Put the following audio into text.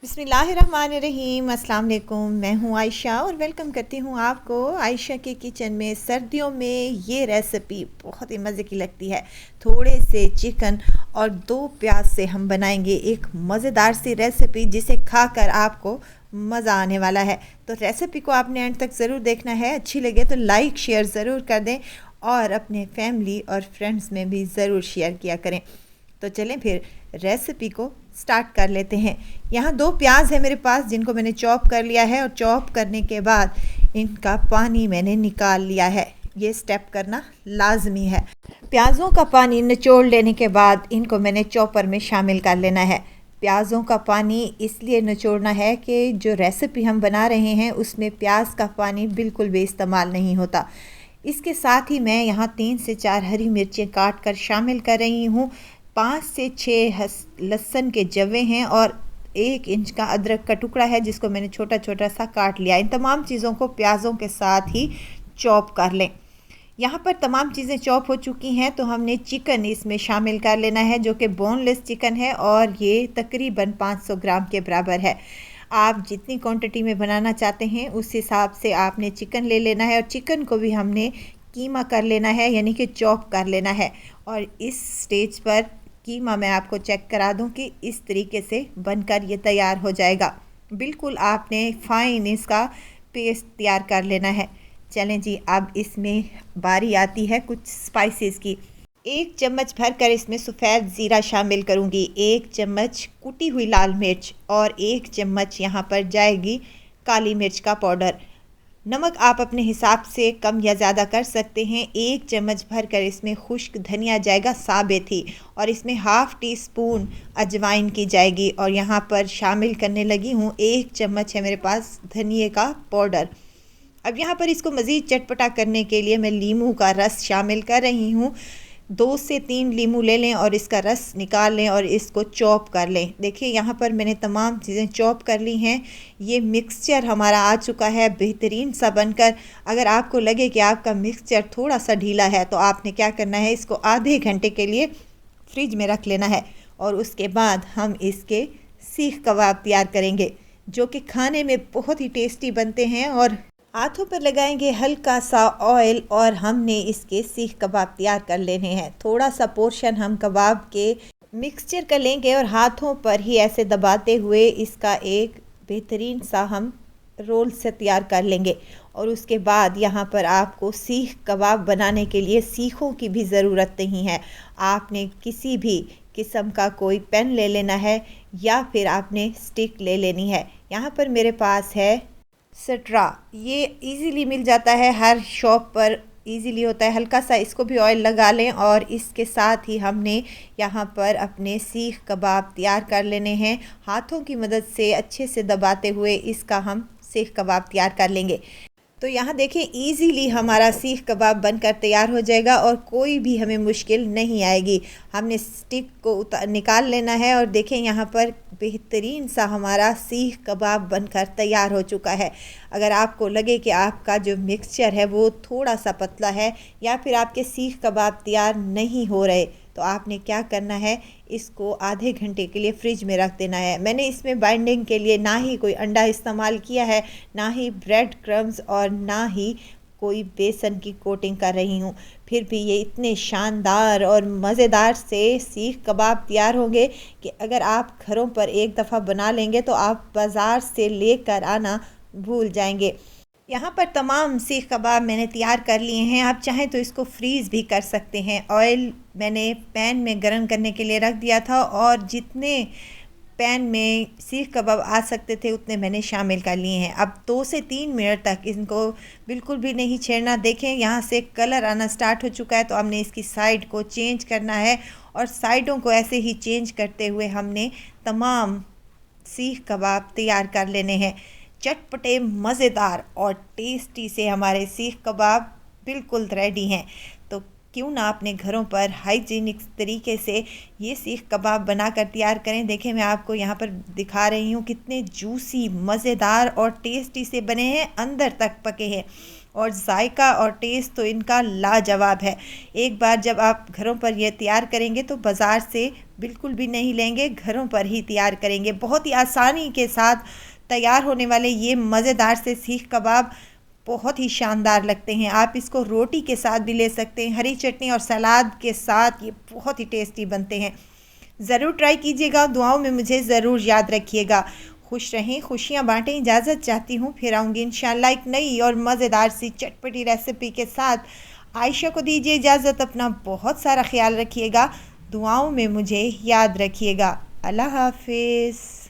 बिस्मिल्लाहिर्रहमानिर्रहीम। अस्सलाम वालेकुम। मैं हूँ आयशा और वेलकम करती हूँ आपको आयशा के किचन में। सर्दियों में ये रेसिपी बहुत ही मज़े की लगती है। थोड़े से चिकन और 2 प्याज से हम बनाएंगे एक मज़ेदार सी रेसिपी जिसे खाकर आपको मज़ा आने वाला है। तो रेसिपी को आपने एंड तक ज़रूर देखना है। अच्छी लगे तो लाइक शेयर ज़रूर कर दें और अपने फैमिली और फ्रेंड्स में भी ज़रूर शेयर किया करें। तो चलें फिर रेसिपी को स्टार्ट कर लेते हैं। यहाँ 2 प्याज है मेरे पास जिनको मैंने चॉप कर लिया है और चॉप करने के बाद इनका पानी मैंने निकाल लिया है। ये स्टेप करना लाजमी है। प्याज़ों का पानी निचोड़ लेने के बाद इनको मैंने चॉपर में शामिल कर लेना है। प्याज़ों का पानी इसलिए निचोड़ना है कि जो रेसिपी हम बना रहे हैं उसमें प्याज का पानी बिल्कुल भी इस्तेमाल नहीं होता। इसके साथ ही मैं यहाँ 3 से 4 हरी मिर्चें काट कर शामिल कर रही हूँ। 5 से 6 लहसुन के जवे हैं और 1 इंच का अदरक का टुकड़ा है जिसको मैंने छोटा छोटा सा काट लिया। इन तमाम चीज़ों को प्याज़ों के साथ ही चॉप कर लें। यहाँ पर तमाम चीज़ें चॉप हो चुकी हैं तो हमने चिकन इसमें शामिल कर लेना है जो कि बोनलेस चिकन है और ये तकरीबन 500 ग्राम के बराबर है। आप जितनी क्वांटिटी में बनाना चाहते हैं उस हिसाब से आपने चिकन ले लेना है और चिकन को भी हमने कीमा कर लेना है यानी कि चॉप कर लेना है। और इस स्टेज पर कीमा मैं आपको चेक करा दूं कि इस तरीके से बनकर ये तैयार हो जाएगा। बिल्कुल आपने फ़ाइन इसका पेस्ट तैयार कर लेना है। चलें जी, अब इसमें बारी आती है कुछ स्पाइसेस की। 1 चम्मच भरकर इसमें सफ़ेद ज़ीरा शामिल करूंगी, 1 चम्मच कुटी हुई लाल मिर्च और 1 चम्मच यहाँ पर जाएगी काली मिर्च का पाउडर। नमक आप अपने हिसाब से कम या ज़्यादा कर सकते हैं। 1 चम्मच भरकर इसमें खुश्क धनिया जाएगा साबित ही और इसमें ½ टी स्पून अजवाइन की जाएगी और यहाँ पर शामिल करने लगी हूँ 1 चम्मच है मेरे पास धनिए का पाउडर। अब यहाँ पर इसको मज़ीद चटपटा करने के लिए मैं लीमू का रस शामिल कर रही हूँ। 2 से 3 लीमू ले लें और इसका रस निकाल लें और इसको चॉप कर लें। देखिए यहाँ पर मैंने तमाम चीज़ें चॉप कर ली हैं। ये मिक्सचर हमारा आ चुका है बेहतरीन सा बनकर। अगर आपको लगे कि आपका मिक्सचर थोड़ा सा ढीला है तो आपने क्या करना है, इसको आधे घंटे के लिए फ्रिज में रख लेना है और उसके बाद हम इसके सीख कबाब तैयार करेंगे जो कि खाने में बहुत ही टेस्टी बनते हैं। और हाथों पर लगाएंगे हल्का सा ऑयल और हमने इसके सीख कबाब तैयार कर लेने हैं। थोड़ा सा पोर्शन हम कबाब के मिक्सचर का लेंगे और हाथों पर ही ऐसे दबाते हुए इसका एक बेहतरीन सा हम रोल से तैयार कर लेंगे। और उसके बाद यहाँ पर आपको सीख कबाब बनाने के लिए सीखों की भी ज़रूरत नहीं है। आपने किसी भी किस्म का कोई पेन ले लेना है या फिर आपने स्टिक ले लेनी है। यहाँ पर मेरे पास है सट्रा, ये इजीली मिल जाता है, हर शॉप पर इजीली होता है। हल्का सा इसको भी ऑयल लगा लें और इसके साथ ही हमने यहाँ पर अपने सीख कबाब तैयार कर लेने हैं। हाथों की मदद से अच्छे से दबाते हुए इसका हम सीख कबाब तैयार कर लेंगे। तो यहाँ देखें इजीली हमारा सीख कबाब बनकर तैयार हो जाएगा और कोई भी हमें मुश्किल नहीं आएगी। हमने स्टिक को निकाल लेना है और देखें यहाँ पर बेहतरीन सा हमारा सीख कबाब बनकर तैयार हो चुका है। अगर आपको लगे कि आपका जो मिक्सचर है वो थोड़ा सा पतला है या फिर आपके सीख कबाब तैयार नहीं हो रहे तो आपने क्या करना है, इसको आधे घंटे के लिए फ्रिज में रख देना है। मैंने इसमें बाइंडिंग के लिए ना ही कोई अंडा इस्तेमाल किया है, ना ही ब्रेड क्रम्स और ना ही कोई बेसन की कोटिंग कर रही हूँ। फिर भी ये इतने शानदार और मज़ेदार से सीख कबाब तैयार होंगे कि अगर आप घरों पर एक दफ़ा बना लेंगे तो आप बाज़ार से लेकर आना भूल जाएंगे। यहाँ पर तमाम सीख कबाब मैंने तैयार कर लिए हैं। आप चाहें तो इसको फ्रीज़ भी कर सकते हैं। ऑयल मैंने पैन में गर्म करने के लिए रख दिया था और जितने पैन में सीख कबाब आ सकते थे उतने मैंने शामिल कर लिए हैं। अब 2 से 3 मिनट तक इनको बिल्कुल भी नहीं छेड़ना। देखें यहाँ से कलर आना स्टार्ट हो चुका है तो हमने इसकी साइड को चेंज करना है और साइडों को ऐसे ही चेंज करते हुए हमने तमाम सीख कबाब तैयार कर लेने हैं। चटपटे मज़ेदार और टेस्टी से हमारे सीख कबाब बिल्कुल रेडी हैं। तो क्यों ना अपने घरों पर हाइजीनिक तरीके से ये सीख कबाब बनाकर तैयार करें। देखें मैं आपको यहाँ पर दिखा रही हूँ कितने जूसी मज़ेदार और टेस्टी से बने हैं, अंदर तक पके हैं और जायका और टेस्ट तो इनका लाजवाब है। एक बार जब आप घरों पर यह तैयार करेंगे तो बाज़ार से बिल्कुल भी नहीं लेंगे, घरों पर ही तैयार करेंगे। बहुत ही आसानी के साथ तैयार होने वाले ये मज़ेदार से सीख कबाब बहुत ही शानदार लगते हैं। आप इसको रोटी के साथ भी ले सकते हैं, हरी चटनी और सलाद के साथ ये बहुत ही टेस्टी बनते हैं। ज़रूर ट्राई कीजिएगा, दुआओं में मुझे ज़रूर याद रखिएगा। खुश रहें, खुशियाँ बांटें। इजाज़त चाहती हूँ, फिर आऊँगी इंशाल्लाह एक नई और मज़ेदार सी चटपटी रेसिपी के साथ। आयशा को दीजिए इजाज़त, अपना बहुत सारा ख्याल रखिएगा, दुआओं में मुझे याद रखिएगा। अल्लाह हाफिज़।